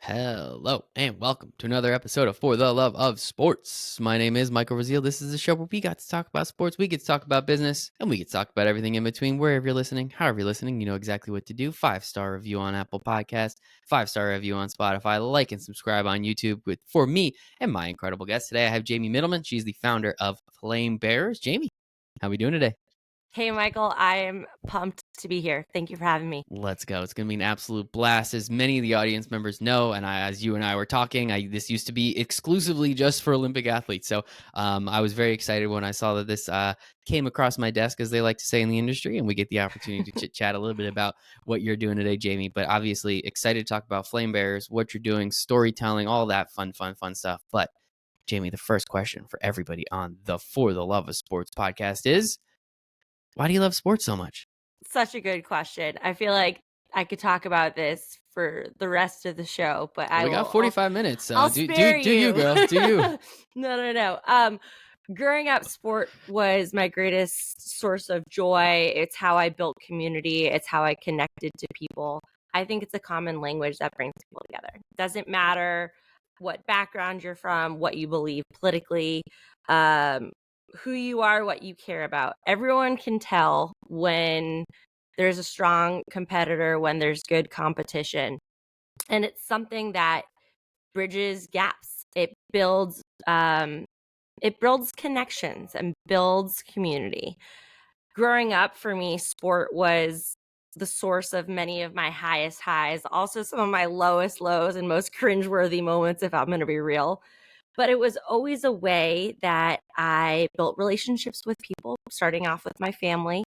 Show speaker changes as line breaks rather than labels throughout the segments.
Hello and welcome to another episode of For the Love of Sports. My name is Michael Rasile. This is a show where we got to talk about sports, we get to talk about business, and we get to talk about everything in between. Wherever you're listening, however you're listening, you know exactly what to do. 5-star review on Apple Podcasts, 5-star review on Spotify, like and subscribe on YouTube for me and my incredible guest. Today I have Jamie Mittelman. She's the founder of Flame Bearers. Jamie, how are we doing today?
Hey, Michael, I am pumped to be here. Thank you for having me.
Let's go. It's going to be an absolute blast. As many of the audience members know, and as you and I were talking, this used to be exclusively just for Olympic athletes. So I was very excited when I saw that this came across my desk, as they like to say in the industry, and we get the opportunity to chit-chat a little bit about what you're doing today, Jamie. But obviously excited to talk about Flame Bearers, what you're doing, storytelling, all that fun stuff. But Jamie, the first question for everybody on the For the Love of Sports podcast is, why do you love sports so much?
Such a good question. I feel like I could talk about this for the rest of the show, but
We got 45
I'll,
minutes, so
I'll spare
do you,
you.
girl. Do you?
No. Growing up, sport was my greatest source of joy. It's how I built community. It's how I connected to people. I think it's a common language that brings people together. Doesn't matter what background you're from, what you believe politically, who you are, what you care about. Everyone can tell when there's a strong competitor, when there's good competition. And it's something that bridges gaps. It builds connections and builds community. Growing up, for me, sport was the source of many of my highest highs, also some of my lowest lows and most cringeworthy moments, if I'm going to be real. But it was always a way that I built relationships with people, starting off with my family.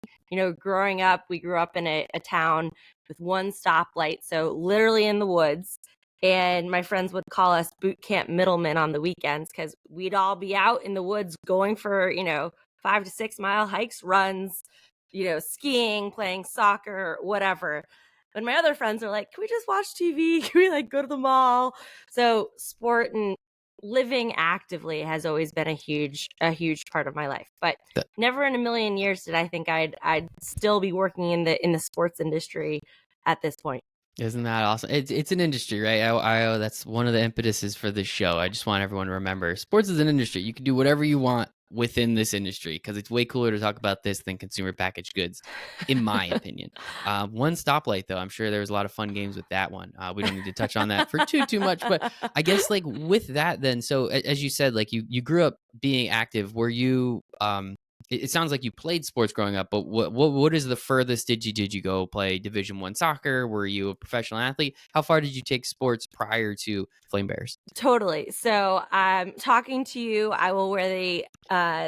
Growing up, we grew up in a town with one stoplight, so literally in the woods. And my friends would call us boot camp middlemen on the weekends because we'd all be out in the woods going for, 5 to 6 mile hikes, runs, skiing, playing soccer, whatever. But my other friends are like, can we just watch TV? Can we go to the mall? So sport and living actively has always been a huge part of my life. But never in a million years did I think I'd still be working in the sports industry at this point.
Isn't that awesome? It's an industry, right? That's one of the impetuses for this show. I just want everyone to remember, sports is an industry. You can do whatever you want within this industry because it's way cooler to talk about this than consumer packaged goods, in my opinion. One stoplight, though, I'm sure there was a lot of fun games with that one. We don't need to touch on that for too much, but I guess with that, then, so as you said, you grew up being active. Were you? It sounds like you played sports growing up, but what is the furthest did you go play Division I soccer? Were you a professional athlete? How far did you take sports prior to Flame Bears?
Totally. So talking to you, I will wear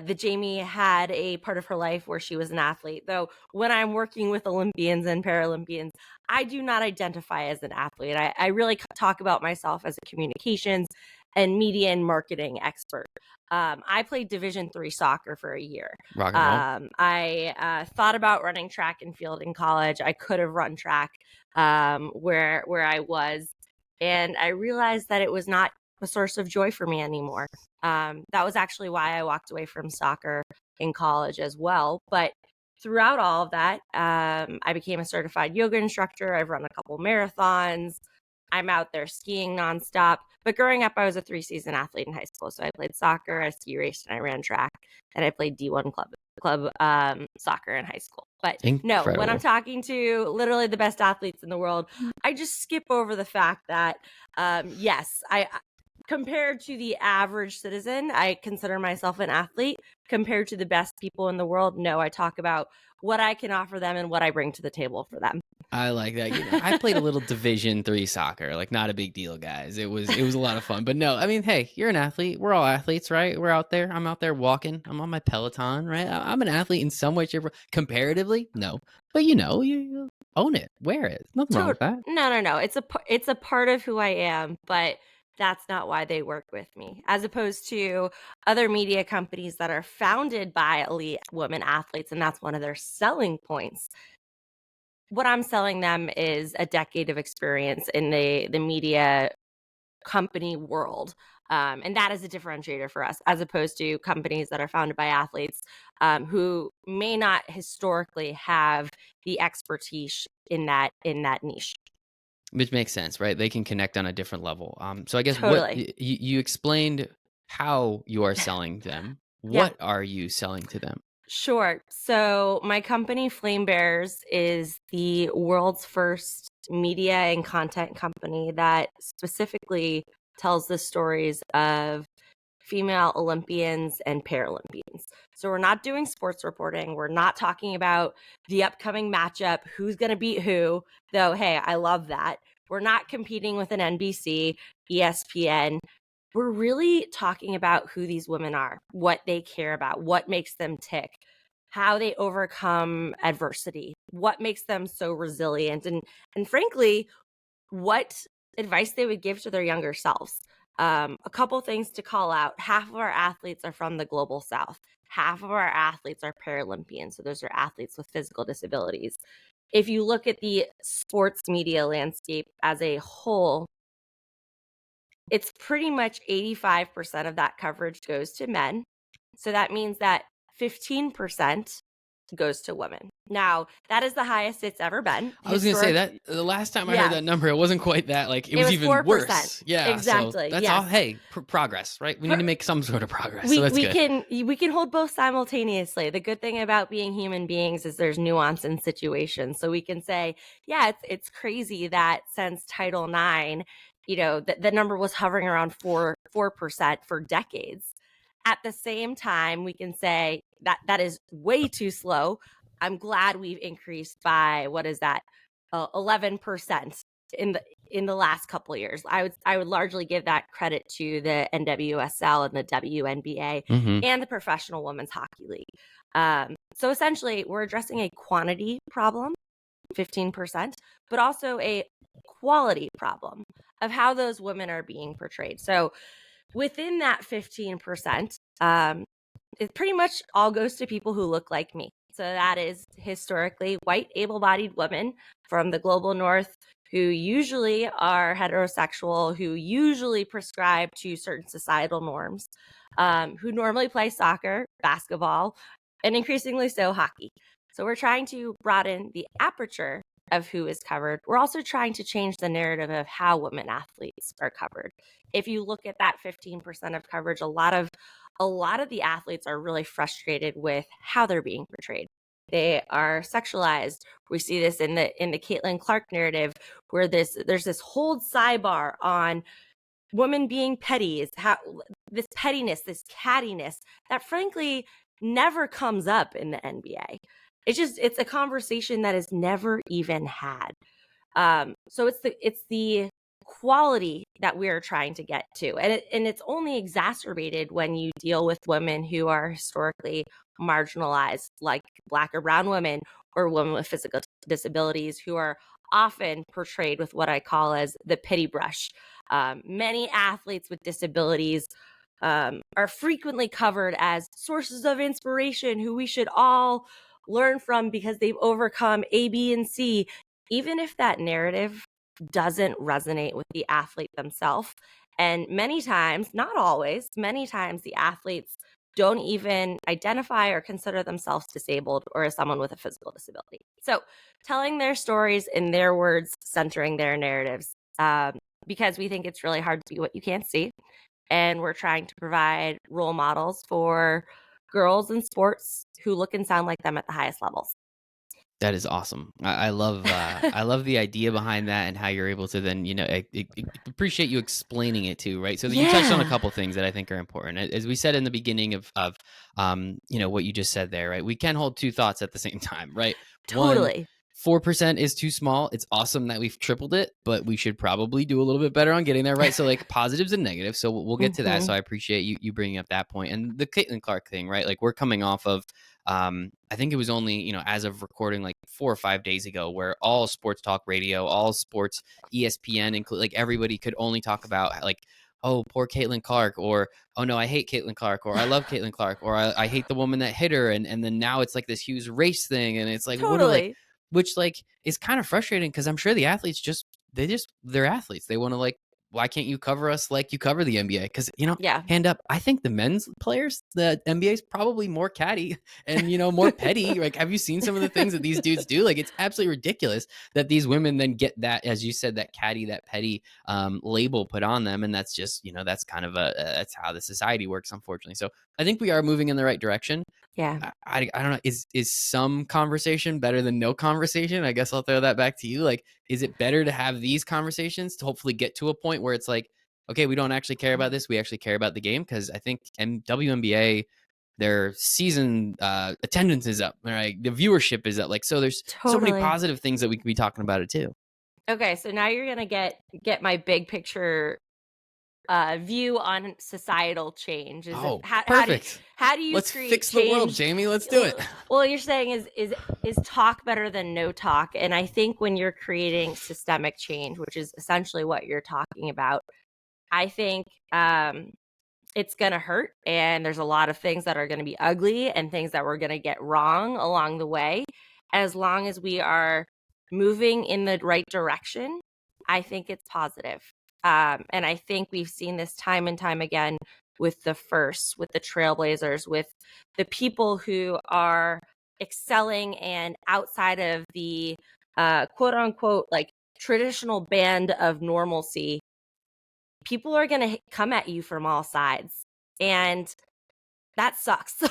the Jamie had a part of her life where she was an athlete. Though when I'm working with Olympians and Paralympians, I do not identify as an athlete. I really talk about myself as a communications and media and marketing expert. I played Division III soccer for a year.
Rock and roll.
I thought about running track and field in college. I could have run track where I was. And I realized that it was not a source of joy for me anymore. That was actually why I walked away from soccer in college as well. But throughout all of that, I became a certified yoga instructor. I've run a couple marathons. I'm out there skiing nonstop. But growing up, I was a 3-season athlete in high school. So I played soccer, I ski raced, and I ran track. And I played D1 club soccer in high school. But
Incredible.
No, when I'm talking to literally the best athletes in the world, I just skip over the fact that, yes, I compared to the average citizen, I consider myself an athlete. Compared to the best people in the world, no, I talk about what I can offer them and what I bring to the table for them.
I like that. I played a little Division III soccer, not a big deal, guys. It was a lot of fun. But no, I mean, hey, you're an athlete. We're all athletes, right? We're out there. I'm out there walking. I'm on my Peloton, right? I'm an athlete in some way, shape, comparatively, no. But you own it, wear it. Nothing wrong with that.
No. It's a part of who I am, but that's not why they work with me, as opposed to other media companies that are founded by elite women athletes, and that's one of their selling points. What I'm selling them is a decade of experience in the media company world. And that is a differentiator for us, as opposed to companies that are founded by athletes who may not historically have the expertise in that niche.
Which makes sense, right? They can connect on a different level. So I guess what
Totally.
you explained how you are selling them.
Yeah.
What are you selling to them?
Sure. So, my company, Flame Bears, is the world's first media and content company that specifically tells the stories of female Olympians and Paralympians. So, we're not doing sports reporting. We're not talking about the upcoming matchup, who's going to beat who, though, hey, I love that. We're not competing with an NBC, ESPN. We're really talking about who these women are, what they care about, what makes them tick, how they overcome adversity, what makes them so resilient, and frankly, what advice they would give to their younger selves. A couple things to call out: half of our athletes are from the global South. Half of our athletes are Paralympians, so those are athletes with physical disabilities. If you look at the sports media landscape as a whole, it's pretty much 85% of that coverage goes to men. So that means that 15% goes to women. Now, that is the highest it's ever been.
I was gonna say that
Historically,
the last time I heard
yeah,
that number, it wasn't quite that. Like it
it
was
was
even
4%.
worse. Yeah. So
Exactly.
that's all.
Yes.
Hey, progress, right? We need to make some sort of progress. So
we
that's
we
good.
can we can hold both simultaneously. The good thing about being human beings is there's nuance in situations. So we can say, yeah, it's crazy that since Title IX, the number was hovering around 4% for decades. At the same time, we can say that that is way too slow. I'm glad we've increased by, what is that, 11% in the last couple of years. I would largely give that credit to the NWSL and the WNBA
Hmm.
and the Professional Women's Hockey League. So essentially, we're addressing a quantity problem, 15%, but also a quality problem of how those women are being portrayed. So within that 15%, it pretty much all goes to people who look like me. So that is historically white, able bodied women from the global north who usually are heterosexual, who usually prescribe to certain societal norms, who normally play soccer, basketball, and increasingly so hockey. So we're trying to broaden the aperture of who is covered. We're also trying to change the narrative of how women athletes are covered. If you look at that 15% of coverage, a lot of the athletes are really frustrated with how they're being portrayed. They are sexualized. We see this in the Caitlin Clark narrative, where there's this whole sidebar on women being petty, is how this pettiness, this cattiness that frankly never comes up in the NBA. It's a conversation that is never even had. So it's the quality that we're trying to get to, and it's only exacerbated when you deal with women who are historically marginalized, like Black or brown women or women with physical disabilities, who are often portrayed with what I call as the pity brush. Many athletes with disabilities are frequently covered as sources of inspiration who we should all learn from because they've overcome A, B, and C, even if that narrative doesn't resonate with the athlete themselves. And many times, not always, many times the athletes don't even identify or consider themselves disabled or as someone with a physical disability. So, telling their stories in their words, centering their narratives, because we think it's really hard to be what you can't see. And we're trying to provide role models for girls in sports who look and sound like them at the highest levels.
That is awesome. I love the idea behind that and how you're able to then appreciate you explaining it too, right? So that you touched on a
Yeah,
couple things that I think are important. As we said in the beginning of what you just said there, right? We can hold two thoughts at the same time, right? One,
totally.
4% is too small. It's awesome that we've tripled it, but we should probably do a little bit better on getting there, right? So like positives and negatives. So we'll get to that.
Hmm.
So I appreciate you bringing up that point and the Caitlin Clark thing, right? Like we're coming off of I think it was only, as of recording like 4 or 5 days ago, where all sports talk radio, all sports ESPN, include like everybody could only talk about like, oh, poor Caitlin Clark, or oh no, I hate Caitlin Clark, or I love Caitlin Clark, or I hate the woman that hit her, and then now it's like this huge race thing, and it's like what do like,
Totally.
which like is kind of frustrating because I'm sure the athletes they're athletes, they want to like why can't you cover us like you cover the NBA? Because,
Yeah,
hand up, I think the men's players, the NBA is probably more catty and, more petty. Like, have you seen some of the things that these dudes do? Like, it's absolutely ridiculous that these women then get that, as you said, that catty, that petty label put on them. And that's just, that's kind of that's how the society works, unfortunately. So I think we are moving in the right direction.
yeah,
I don't know. Is some conversation better than no conversation? I guess I'll throw that back to you. Like, is it better to have these conversations to hopefully get to a point where it's like, okay, we don't actually care about this. We actually care about the game. Because I think WNBA, their season attendance is up, right? The viewership is up. Like, so there's so many
totally.
positive things that we could be talking about it too.
Okay, so now you're gonna get my big picture view on societal change. Is it
Oh, perfect.
how do you
Let's
create
fix the world,
change?
Jamie. Let's do it.
Well, you're saying is talk better than no talk, and I think when you're creating systemic change, which is essentially what you're talking about, I think it's going to hurt, and there's a lot of things that are going to be ugly and things that we're going to get wrong along the way. As long as we are moving in the right direction, I think it's positive. And I think we've seen this time and time again with the firsts, with the trailblazers, with the people who are excelling and outside of the quote unquote like traditional band of normalcy. People are going to come at you from all sides, and that sucks.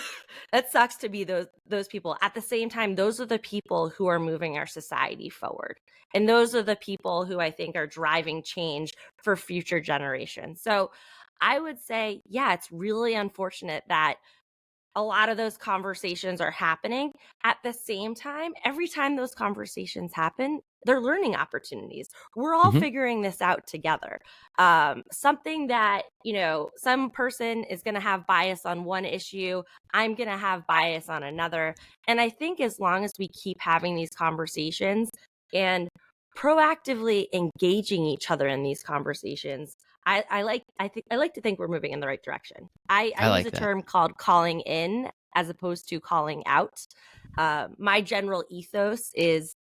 That sucks to be those people. At the same time, those are the people who are moving our society forward, and those are the people who I think are driving change for future generations. So I would say, yeah, it's really unfortunate that a lot of those conversations are happening. At the same time, every time those conversations happen, they're learning opportunities. We're all
Hmm.
figuring this out together. Something that, some person is going to have bias on one issue, I'm going to have bias on another. And I think as long as we keep having these conversations and proactively engaging each other in these conversations, I like to think we're moving in the right direction. I
I
use
like
a
that.
term called calling in as opposed to calling out. My general ethos is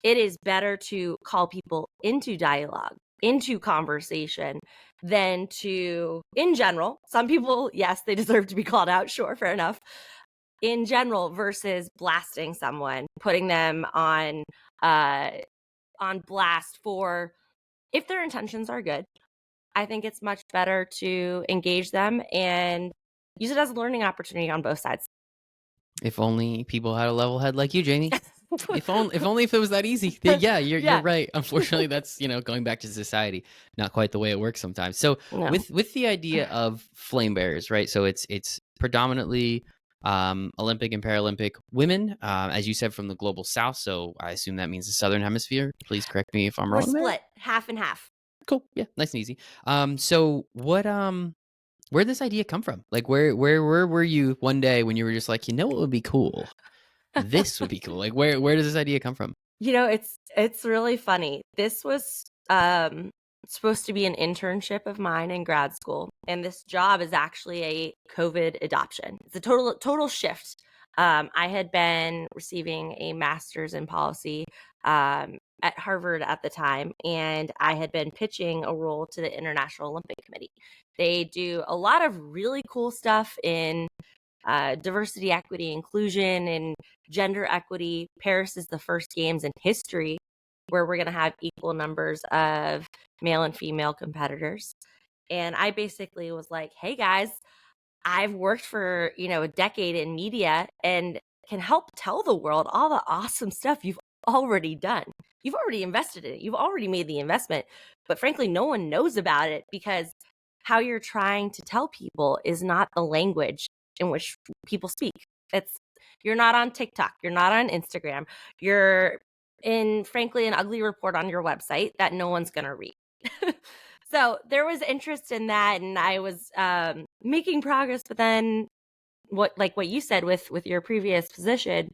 it is better to call people into dialogue, into conversation, than to, in general, some people, yes, they deserve to be called out. Sure, fair enough. In general, versus blasting someone, putting them on blast for if their intentions are good. I think it's much better to engage them and use it as a learning opportunity on both sides.
If only people had a level head like you, Jamie. If only if it was that easy. Yeah, you're
Yeah.
right. Unfortunately, that's going back to society, not quite the way it works sometimes. So
No.
with the idea of flame bearers, right? So it's predominantly Olympic and Paralympic women, as you said, from the global south. So I assume that means the southern hemisphere. Please correct me if I'm
We're
wrong there.
split half and half.
Cool. Yeah, nice and easy. So where'd this idea come from? Like where were you one day when you were just like, what would be cool? This would be cool. Like where does this idea come from?
It's really funny. This was supposed to be an internship of mine in grad school, and this job is actually a COVID adoption. It's a total shift. I had been receiving a master's in policy at Harvard at the time, and I had been pitching a role to the International Olympic Committee. They do a lot of really cool stuff in diversity, equity, inclusion, and gender equity. Paris is the first games in history where we're going to have equal numbers of male and female competitors. And I basically was like, hey guys, I've worked for, a decade in media and can help tell the world all the awesome stuff you've already done. You've already invested in it. You've already made the investment. But frankly, no one knows about it because how you're trying to tell people is not the language in which people speak. It's you're not on TikTok, you're not on Instagram. You're in frankly an ugly report on your website that no one's going to read. So there was interest in that, and I was making progress. But then, what you said with your previous position,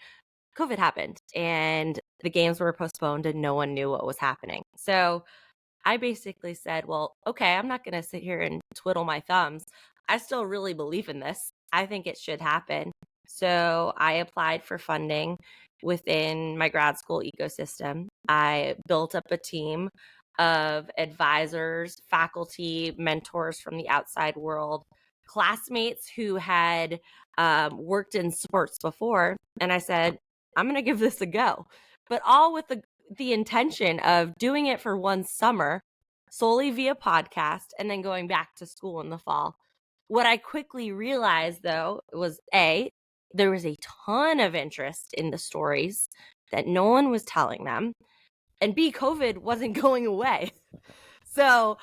COVID happened, and the games were postponed, and no one knew what was happening. So I basically said, well, okay, I'm not going to sit here and twiddle my thumbs. I still really believe in this. I think it should happen. So I applied for funding within my grad school ecosystem. I built up a team. of advisors, faculty, mentors from the outside world, classmates who had worked in sports before. And I said, I'm going to give this a go, but all with the intention of doing it for one summer solely via podcast and then going back to school in the fall. What I quickly realized, though, was there was a ton of interest in the stories that no one was telling them, and B, COVID wasn't going away. So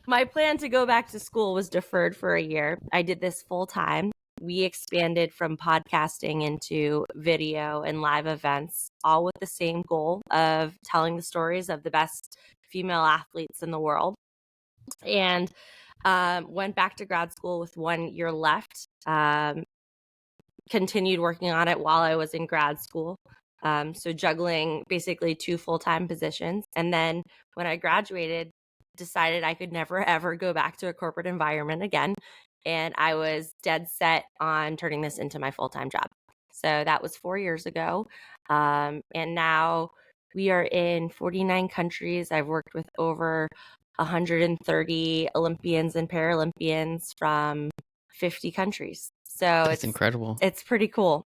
my plan to go back to school was deferred for a year. I did this full time. We expanded from podcasting into video and live events, all with the same goal of telling the stories of the best female athletes in the world. And went back to grad school with 1 year left. Continued working on it while I was in grad school. So juggling basically 2 full-time positions. And then when I graduated, decided I could never, ever go back to a corporate environment again. And I was dead set on turning this into my full-time job. So that was 4 years ago. And now we are in 49 countries. I've worked with over 130 Olympians and Paralympians from 50 countries. So
That's incredible.
It's pretty cool.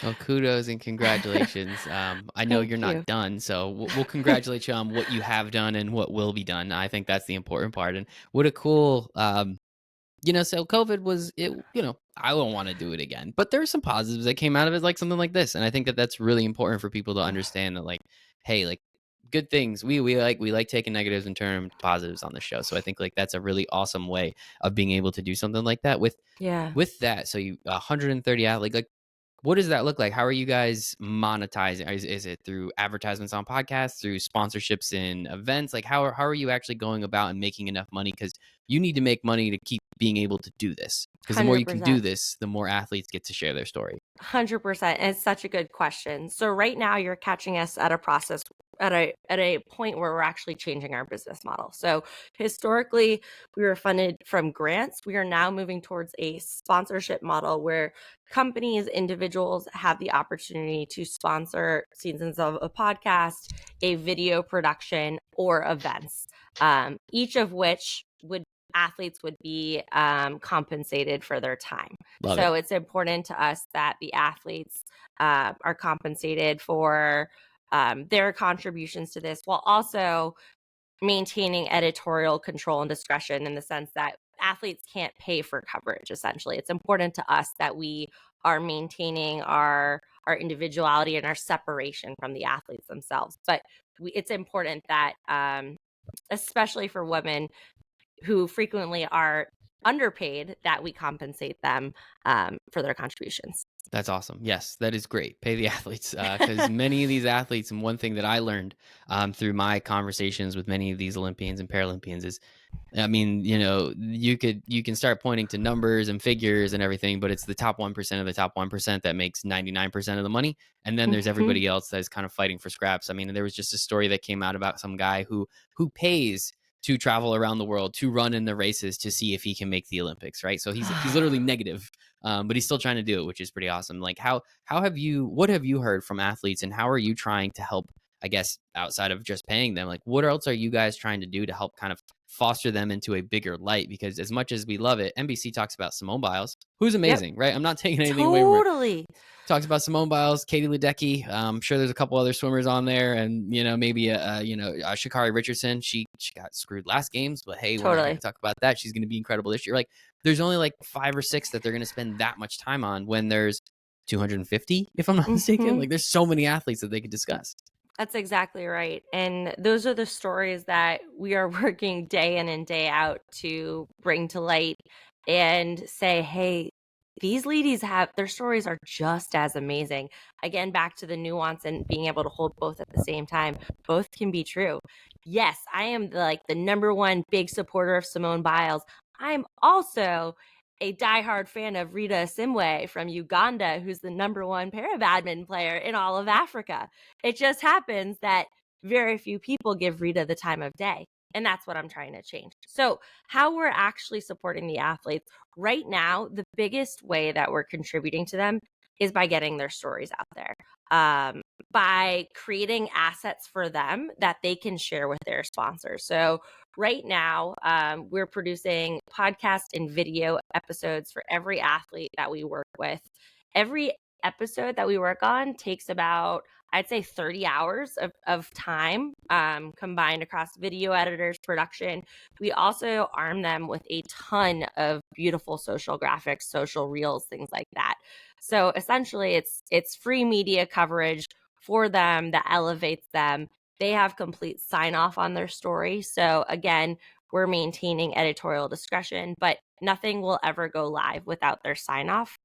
Well, kudos and congratulations. I know
Thank
you're
you.
not done, so we'll congratulate you on what you have done and what will be done. I think that's the important part. And what a cool, so COVID was it. I don't want to do it again, but there are some positives that came out of it, like something like this. And I think that that's really important for people to understand that, like, hey, like good things. We like taking negatives and turning them to positives on the show. So I think like that's a really awesome way of being able to do something like that
Yeah.
with that. So you 130 athletes, like what does that look like? How are you guys monetizing? Is it through advertisements on podcasts, through sponsorships in events? Like how are you actually going about and making enough money? Because you need to make money to keep being able to do this. Because the more you can do
100%.
this, the more athletes get to share their story.
100%. And it's such a good question. So right now you're catching us at a point where we're actually changing our business model. So historically we were funded from grants. We are now moving towards a sponsorship model where companies, individuals have the opportunity to sponsor seasons of a podcast, a video production, or events, each of which athletes would be compensated for their time.
Love
So
it.
it's important to us that the athletes are compensated for their contributions to this, while also maintaining editorial control and discretion, in the sense that athletes can't pay for coverage. Essentially, it's important to us that we are maintaining our individuality and our separation from the athletes themselves. But it's important that, especially for women who frequently are underpaid, that we compensate them for their contributions.
That's awesome. Yes, that is great. Pay the athletes because many of these athletes, and one thing that I learned through my conversations with many of these Olympians and Paralympians is, I mean, you can start pointing to numbers and figures and everything, but it's the top 1% of the top 1% that makes 99% of the money, and then there's
Mm-hmm.
everybody else that's kind of fighting for scraps. I mean, there was just a story that came out about some guy who pays to travel around the world to run in the races to see if he can make the Olympics, right? So he's literally negative, but he's still trying to do it, which is pretty awesome. Like what have you heard from athletes, and how are you trying to help? I guess outside of just paying them, like what else are you guys trying to do to help kind of foster them into a bigger light? Because as much as we love it, NBC talks about Simone Biles, who's
Yep.
amazing, right? I'm not taking anything away from her.
Totally.
Talks about Simone Biles, Katie Ledecky. I'm sure there's a couple other swimmers on there, and maybe Sha'Carri Richardson. She got screwed last games, but hey, we're not going
Totally.
to talk about that. She's going to be incredible this year. Like, there's only like 5 or 6 that they're going to spend that much time on when there's 250, if I'm not mistaken.
Mm-hmm.
Like, there's so many athletes that they could discuss.
That's exactly right. And those are the stories that we are working day in and day out to bring to light and say, hey, these ladies their stories are just as amazing. Again, back to the nuance and being able to hold both at the same time. Both can be true. Yes, I am the number one big supporter of Simone Biles. I'm also a diehard fan of Rita Asimwe from Uganda, who's the number one para-badminton player in all of Africa. It just happens that very few people give Rita the time of day. And that's what I'm trying to change. So how we're actually supporting the athletes right now, the biggest way that we're contributing to them is by getting their stories out there. by creating assets for them that they can share with their sponsors. So right now, we're producing podcast and video episodes for every athlete that we work with. Every episode that we work on takes about, I'd say, 30 hours of time combined across video editors, production. We also arm them with a ton of beautiful social graphics, social reels, things like that. So essentially, it's free media coverage for them that elevates them. They have complete sign off on their story. So again, we're maintaining editorial discretion, but nothing will ever go live without their sign off.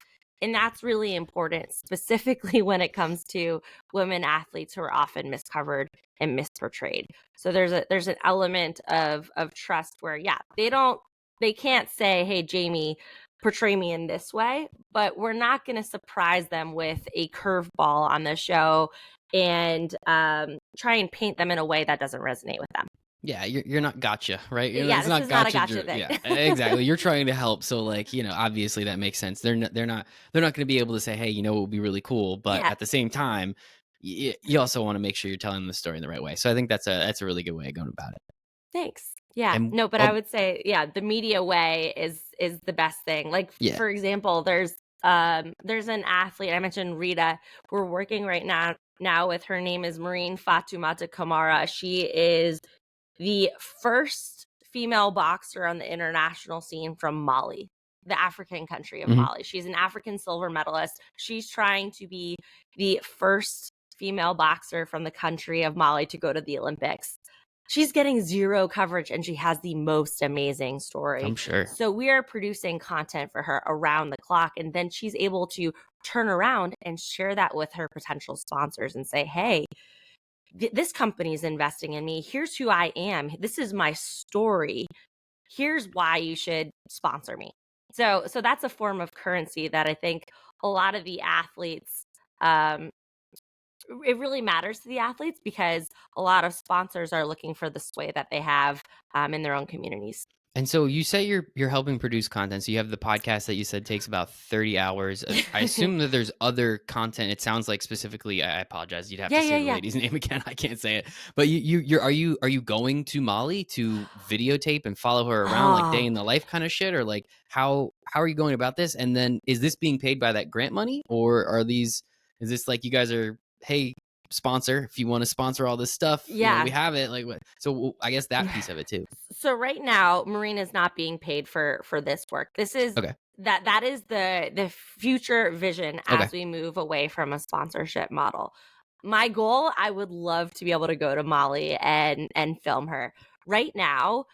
And that's really important, specifically when it comes to women athletes who are often miscovered and misportrayed. So there's an element of trust where, yeah, they can't say, hey, Jamie, portray me in this way, but we're not going to surprise them with a curveball on the show and try and paint them in a way that doesn't resonate with them.
Yeah, you're not gotcha, right?
Yeah,
It's
this
not
is not a
gotcha.
gotcha thing.
Yeah, exactly. You're trying to help, so like obviously that makes sense. They're not going to be able to say, hey, it would be really cool, but
Yeah,
at the same time, you also want to make sure you're telling the story in the right way. So I think that's a really good way of going about it.
thanks. Yeah.
And
No, but I would say, yeah, the media way is the best thing. Like
yeah,
for example, there's an athlete, I mentioned Rita. We're working right now with, her name is Marine Fatoumata Kamara. She is the first female boxer on the international scene from Mali, the African country of
hmm
Mali. She's an African silver medalist. She's trying to be the first female boxer from the country of Mali to go to the Olympics. She's getting zero coverage and she has the most amazing story.
I'm sure.
So we are producing content for her around the clock. And then she's able to turn around and share that with her potential sponsors and say, hey, this company is investing in me. Here's who I am. This is my story. Here's why you should sponsor me. So that's a form of currency that I think a lot of the athletes, it really matters to the athletes because a lot of sponsors are looking for the sway that they have in their own communities.
And so you say you're helping produce content. So you have the podcast that you said takes about 30 hours. I assume that there's other content. It sounds like specifically, I apologize. You'd have
Yeah,
to
yeah,
say the
yeah.
lady's name again. I can't say it. But are you going to Mali to videotape and follow her around like day
Oh,
in the life kind of shit, or like how are you going about this? And then is this being paid by that grant money, or is this like you guys are, hey, sponsor, if you want to sponsor all this stuff, we
yeah.
have it, like what? So I guess that piece of it too.
So right now, Marine is not being paid for this work. This is
Okay.
that is the future vision
Okay.
as we move away from a sponsorship model. My goal, I would love to be able to go to Mali and film her. Right now,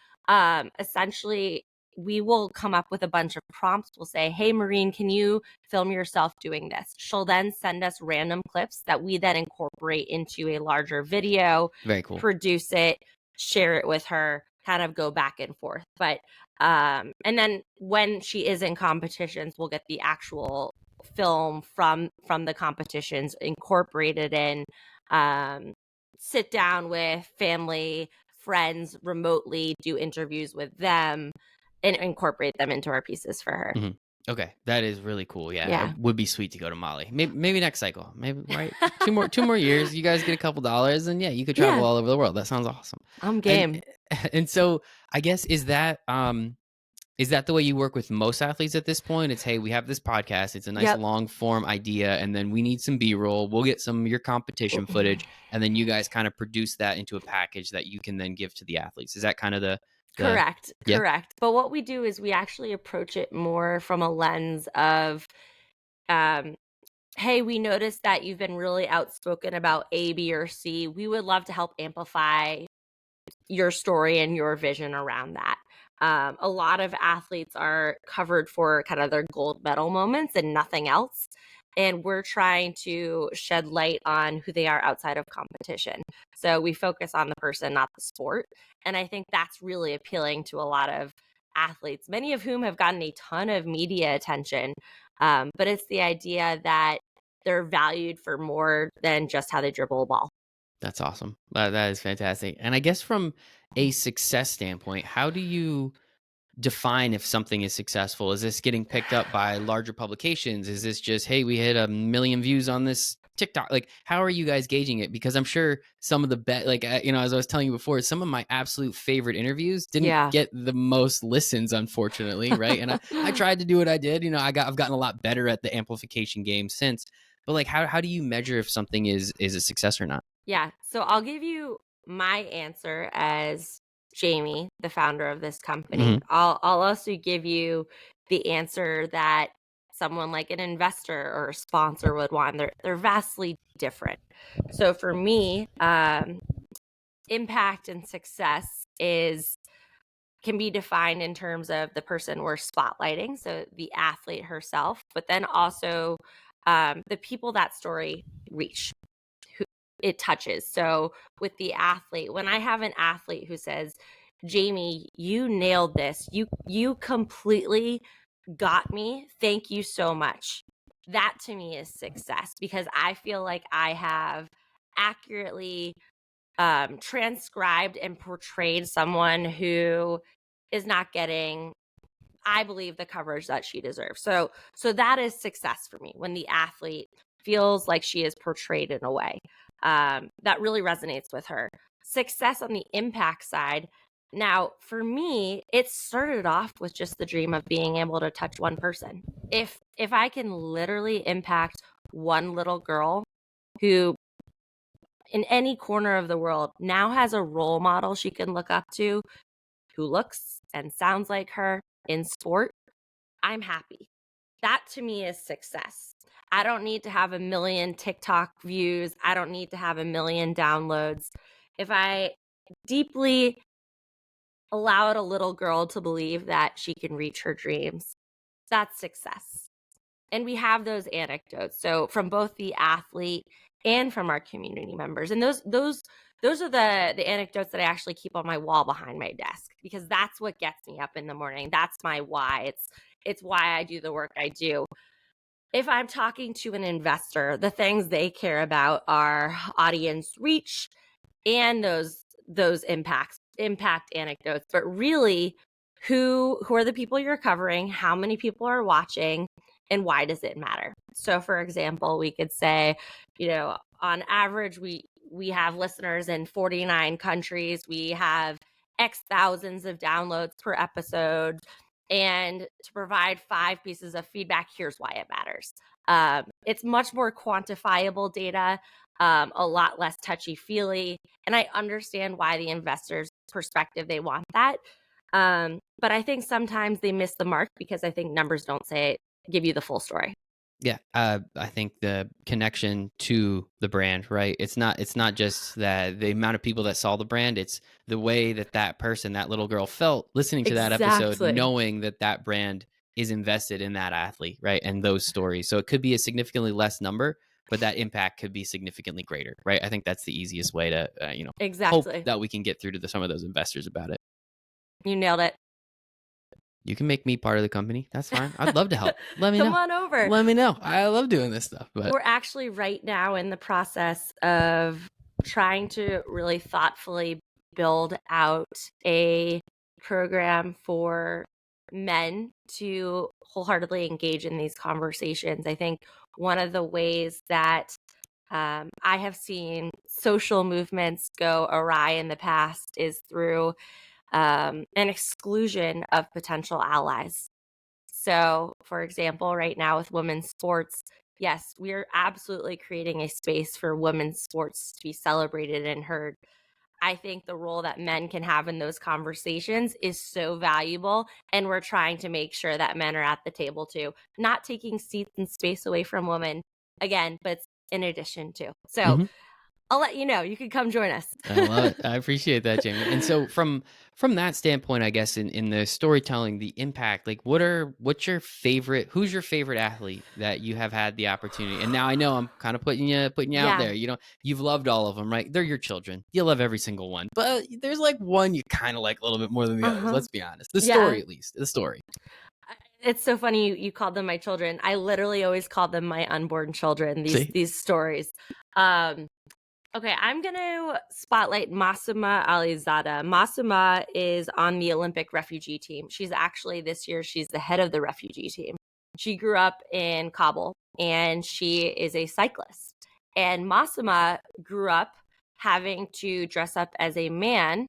essentially we will come up with a bunch of prompts. We'll say, hey, Marine, can you film yourself doing this? She'll then send us random clips that we then incorporate into a larger video,
Very cool.
produce it, share it with her, kind of go back and forth. But and then when she is in competitions, we'll get the actual film from the competitions incorporated in, sit down with family, friends remotely, do interviews with them, and incorporate them into our pieces for her.
Mhm. Okay, that is really cool. Yeah, it
Yeah.
would be sweet to go to Mali. Maybe next cycle. Maybe right. Two more years. You guys get a couple dollars, and yeah, you could travel
Yeah,
all over the world. That sounds awesome.
I'm
And
game.
and so I guess is that the way you work with most athletes at this point? It's, hey, we have this podcast. It's a nice
Yep.
long form idea, and then we need some B-roll. We'll get some of your competition footage, and then you guys kind of produce that into a package that you can then give to the athletes. Is that kind of the
Correct,
yeah?
correct. But what we do is we actually approach it more from a lens of, um, hey, we noticed that you've been really outspoken about A, B, or C. We would love to help amplify your story and your vision around that. A lot of athletes are covered for kind of their gold medal moments and nothing else. And we're trying to shed light on who they are outside of competition. So we focus on the person, not the sport. And I think that's really appealing to a lot of athletes, many of whom have gotten a ton of media attention. But it's the idea that they're valued for more than just how they dribble a ball.
That's awesome. That is fantastic. And I guess from a success standpoint, how do you define if something is successful? Is this getting picked up by larger publications? Is this just, hey, we hit 1 million views on this TikTok? Like, how are you guys gauging it? Because I'm sure some of the like, as I was telling you before, some of my absolute favorite interviews didn't
Yeah.
get the most listens, unfortunately, right? And I tried to do what I did. I've gotten a lot better at the amplification game since. But like, how do you measure if something is a success or not?
Yeah. So I'll give you my answer as Jamie, the founder of this company.
Hmm.
I'll also give you the answer that someone like an investor or a sponsor would want. They're vastly different. So for me, impact and success is can be defined in terms of the person we're spotlighting, so the athlete herself, but then also the people that story reach, who it touches. So with the athlete, when I have an athlete who says, "Jamie, you nailed this. You completely got me. Thank you so much." That to me is success because I feel like I have accurately transcribed and portrayed someone who is not getting, I believe, the coverage that she deserves. So that is success for me when the athlete feels like she is portrayed in a way that really resonates with her. Success on the impact side. Now, for me, it started off with just the dream of being able to touch one person. If I can literally impact one little girl who in any corner of the world now has a role model she can look up to who looks and sounds like her in sport, I'm happy. That to me is success. I don't need to have a million TikTok views. I don't need to have a million downloads. If I deeply allowed a little girl to believe that she can reach her dreams, that's success. And we have those anecdotes. So from both the athlete and from our community members. And those are the anecdotes that I actually keep on my wall behind my desk because that's what gets me up in the morning. That's my why. It's why I do the work I do. If I'm talking to an investor, the things they care about are audience reach and those impact anecdotes, but really who are the people you're covering, how many people are watching, and why does it matter? So for example, we could say, on average we have listeners in 49 countries, we have X thousands of downloads per episode, and to provide 5 pieces of feedback, here's why it matters. It's much more quantifiable data, a lot less touchy-feely, and I understand why the investor's perspective, they want that. But I think sometimes they miss the mark because I think numbers don't give you the full story.
Yeah, I think the connection to the brand, right? It's not just that the amount of people that saw the brand. It's the way that that person, that little girl, felt listening to that episode,
Exactly.
knowing that that brand is invested in that athlete, right? And those stories. So it could be a significantly less number, but that impact could be significantly greater, right? I think that's the easiest way to, hope
Exactly.
that we can get through to some of those investors about it.
You nailed it.
You can make me part of the company. That's fine. I'd love to help. Let me
Come
know.
on over.
Let me know. I love doing this stuff, but
We're actually right now in the process of trying to really thoughtfully build out a program for men to wholeheartedly engage in these conversations. I think one of the ways that I have seen social movements go awry in the past is through an exclusion of potential allies. So, for example, right now with women's sports, yes, we are absolutely creating a space for women's sports to be celebrated and heard. I think the role that men can have in those conversations is so valuable. And we're trying to make sure that men are at the table too, not taking seats and space away from women again, but in addition to. So
mhm.
I'll let you know. You can come join us.
I love it. I appreciate that, Jamie. And so from that standpoint, I guess in the storytelling, the impact, like what's your favorite, who's your favorite athlete that you have had the opportunity? And now I know I'm kind of putting you out
Yeah.
there. You've loved all of them, right? They're your children. You love every single one. But there's like one you kind of like a little bit more than the others.
Uh-huh.
Let's be honest. The
Yeah.
story, at least. The story.
It's so funny you called them my children. I literally always call them my unborn children, these
See?
these stories. Um, okay, I'm gonna spotlight Masuma Alizada. Masuma is on the Olympic refugee team. She's actually this year, she's the head of the refugee team. She grew up in Kabul and she is a cyclist. And Masuma grew up having to dress up as a man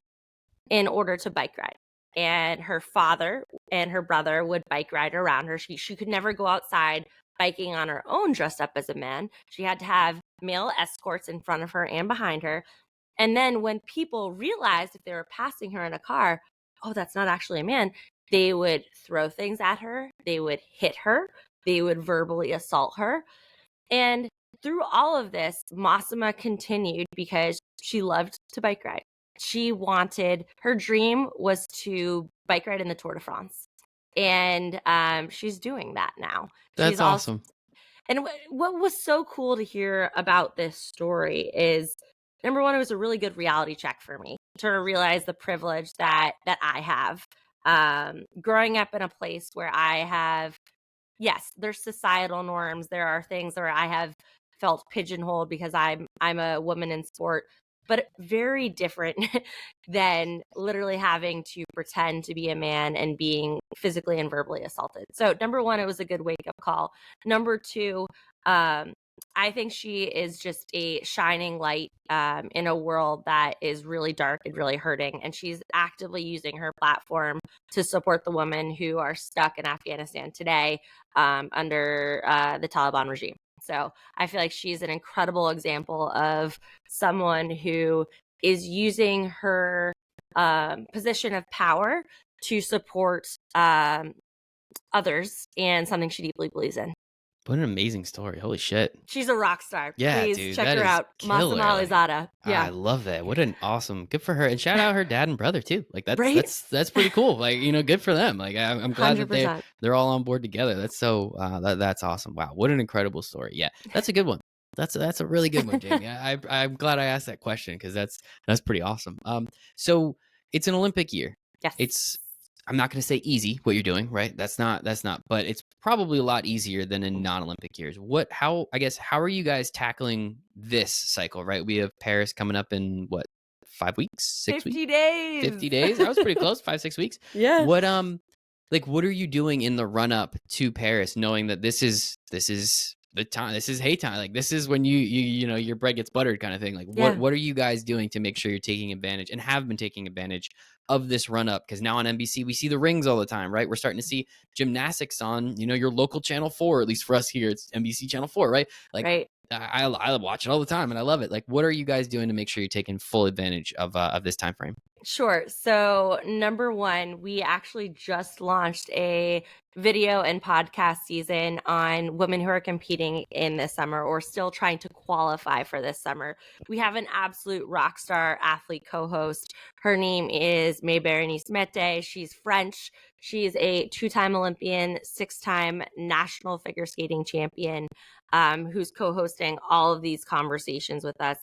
in order to bike ride. And her father and her brother would bike ride around her. She could never go outside biking on her own dressed up as a man. She had to have male escorts in front of her and behind her. And then when people realized if they were passing her in a car, oh, that's not actually a man, they would throw things at her. They would hit her. They would verbally assault her. And through all of this, Masuma continued because she loved to bike ride. She wanted, her dream was to bike ride in the Tour de France. And she's doing that now.
That's awesome.
And what was so cool to hear about this story is, number one, it was a really good reality check for me to realize the privilege that I have. Growing up in a place where I have, yes, there's societal norms. There are things where I have felt pigeonholed because I'm a woman in sport, but very different than literally having to pretend to be a man and being physically and verbally assaulted. So number one, it was a good wake up call. Number two, I think she is just a shining light in a world that is really dark and really hurting. And she's actively using her platform to support the women who are stuck in Afghanistan today under the Taliban regime. So I feel like she's an incredible example of someone who is using her position of power to support others and something she deeply believes in.
What an amazing story. Holy shit.
She's a rock star.
Yeah,
please
dude,
check
that
her
is
out.
killer.
Masuma Alizada. Yeah.
I love that. What an awesome, good for her. And shout out her dad and brother too. Like that's
Right?
that's pretty cool. Like, good for them. Like I'm glad that
100%.
they're all on board together. That's so that's awesome. Wow, what an incredible story. Yeah, that's a good one. That's a really good one, Jamie. I'm glad I asked that question because that's pretty awesome. So it's an Olympic year.
Yes.
I'm not going to say easy what you're doing, right? That's not, but it's probably a lot easier than in non-Olympic years. How are you guys tackling this cycle, right? We have Paris coming up in what, 5 weeks, 6 weeks?
50 days.
50 days. That was pretty close. 5-6 weeks.
Yeah.
What are you doing in the run up to Paris, knowing that this is the time, this is hay time, like this is when your bread gets buttered kind of thing. Like what are you guys doing to make sure you're taking advantage and have been taking advantage of this run up? Because now on NBC we see the rings all the time, right? We're starting to see gymnastics on your local channel 4, at least for us here it's NBC channel 4, right? Like
right.
I watch it all the time and I love it. Like what are you guys doing to make sure you're taking full advantage of this time frame?
Sure. So number one, we actually just launched a video and podcast season on women who are competing in this summer or still trying to qualify for this summer. We have an absolute rock star athlete co-host. Her name is Berenice Mette. She's French. She's a 2-time Olympian, 6-time national figure skating champion, who's co-hosting all of these conversations with us.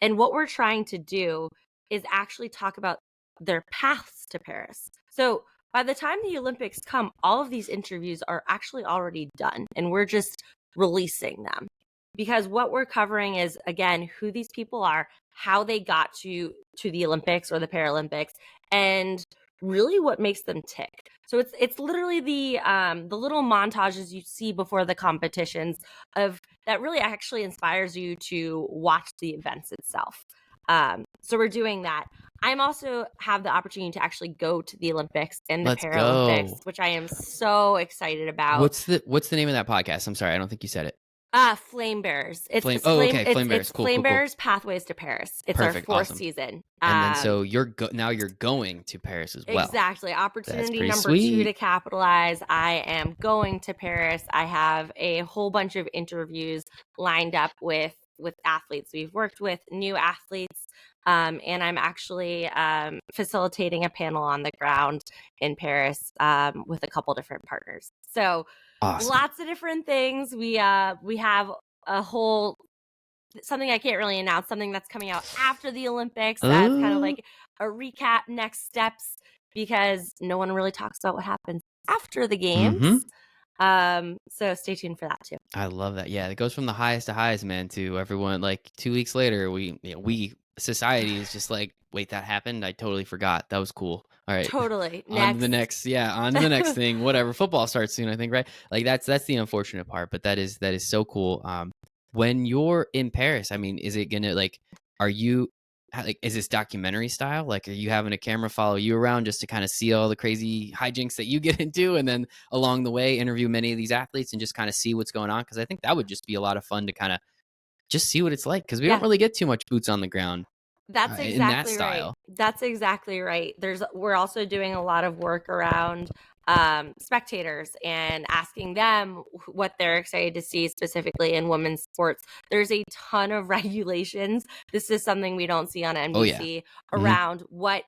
And what we're trying to do is actually talk about their paths to Paris. So by the time the Olympics come, all of these interviews are actually already done and we're just releasing them. Because what we're covering is, again, who these people are, how they got to the Olympics or the Paralympics, and really what makes them tick. So it's literally the little montages you see before the competitions of that really actually inspires you to watch the events itself. So we're doing that. I'm also have the opportunity to actually go to the Olympics and the
Let's
Paralympics,
go.
which I am so excited about.
What's the name of that podcast? I'm sorry, I don't think you said it.
Flame Bearers. It's
Flame Bearers. Cool,
Flame
cool.
Bearers Pathways to Paris. It's
Perfect,
our 4th
awesome.
season.
And then so you're going to Paris as well.
Exactly. Opportunity number
sweet.
2 to capitalize. I am going to Paris. I have a whole bunch of interviews lined up with athletes we've worked with, new athletes. And I'm actually facilitating a panel on the ground in Paris with a couple different partners. So
awesome.
Lots of different things. We have a whole something I can't really announce, something that's coming out after the Olympics. That's kind of like a recap, next steps, because no one really talks about what happens after the games. So stay tuned for that too.
I love that. Yeah, it goes from the highest to highest, man, to everyone. Like 2 weeks later, society is just like, wait, that happened? I totally forgot. That was cool. All right.
Totally.
On to the next thing. Whatever. Football starts soon, I think, right? Like that's the unfortunate part, but that is so cool. when you're in Paris, I mean, is it gonna like, are you like, is this documentary style? Like, are you having a camera follow you around just to kind of see all the crazy hijinks that you get into, and then along the way interview many of these athletes and just kind of see what's going on? Because I think that would just be a lot of fun to kind of just see what it's like, because we don't
Yeah.
really get too much boots on the ground
That's
in that
exactly right.
style.
That's exactly right. We're also doing a lot of work around spectators and asking them what they're excited to see specifically in women's sports. There's a ton of regulations. This is something we don't see on
Oh yeah.
NBC
Hmm.
around what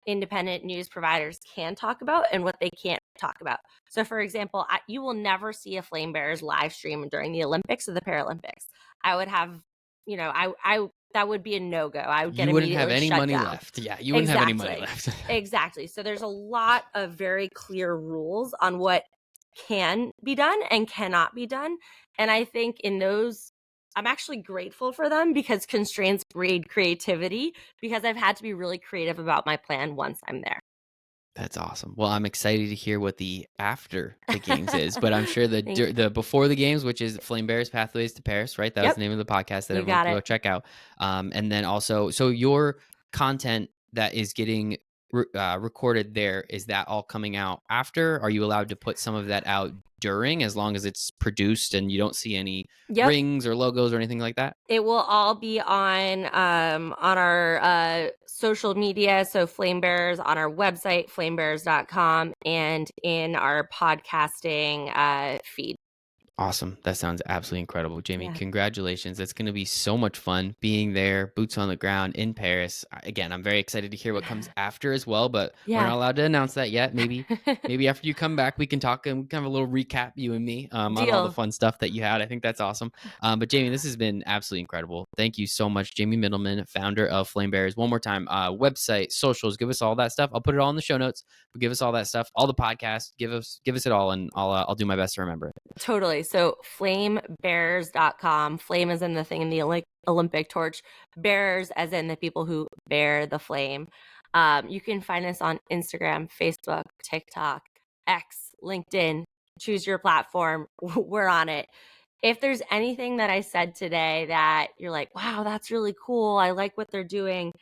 independent news providers can talk about and what they can't talk about. So, for example, you will never see a Flame Bears live stream during the Olympics or the Paralympics. I would have, I that would be a no-go. I would get
You wouldn't have
immediately
any
shut
money
down.
left. Yeah, you wouldn't have any money
Exactly.
left.
Exactly. So there's a lot of very clear rules on what can be done and cannot be done. And I think in those, I'm actually grateful for them because constraints breed creativity, because I've had to be really creative about my plan once I'm there.
That's awesome. Well, I'm excited to hear what the after the games is, but I'm sure
Thank you.
the before the games, which is Flame Bears Pathways to Paris, right? That was
Yep,
the name of the podcast that
you
everyone
got
can go
it.
check out. And then also, so your content that is getting recorded there, is that all coming out after? Are you allowed to put some of that out during, as long as it's produced and you don't see any
Yep.
rings or logos or anything like that?
It will all be on our social media, so Flame Bears, on our website, flamebears.com, and in our podcasting feed.
Awesome. That sounds absolutely incredible. Jamie,
Yeah.
congratulations. That's going to be so much fun being there, boots on the ground in Paris. Again, I'm very excited to hear what comes after as well, but we're
Yeah.
not allowed to announce that yet. Maybe after you come back, we can talk and we can have a little recap, you and me, on all the
Deal.
fun stuff that you had. I think that's awesome. But Jamie, this has been absolutely incredible. Thank you so much, Jamie Middleman, founder of Flame Bears. One more time, website, socials, give us all that stuff. I'll put it all in the show notes, but give us all that stuff, all the podcasts, give us it all, and I'll do my best to remember it.
Totally. So flamebears.com. Flame as in the thing in the Olympic torch. Bears as in the people who bear the flame. You can find us on Instagram, Facebook, TikTok, X, LinkedIn. Choose your platform. We're on it. If there's anything that I said today that you're like, wow, that's really cool, I like what they're doing,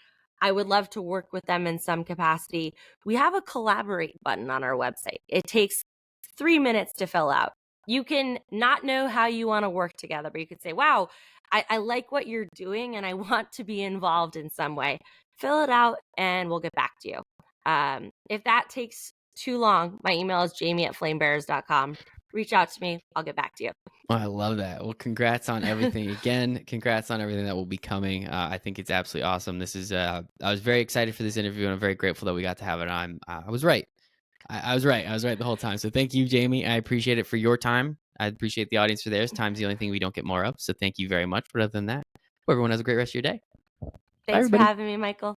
I would love to work with them in some capacity, we have a collaborate button on our website. It takes 3 minutes to fill out. You can not know how you want to work together, but you could say, wow, I like what you're doing and I want to be involved in some way. Fill it out and we'll get back to you. If that takes too long, my email is jamie@flamebears.com. Reach out to me. I'll get back to you.
Well, I love that. Well, congrats on everything again. Congrats on everything that will be coming. I think it's absolutely awesome. This is I was very excited for this interview, and I'm very grateful that we got to have it on. I was right. I was right. I was right the whole time. So thank you, Jamie. I appreciate it for your time. I appreciate the audience for theirs. Time's the only thing we don't get more of. So thank you very much. But other than that, hope everyone has a great rest of your day. Bye,
Thanks for
everybody.
having me, Michael.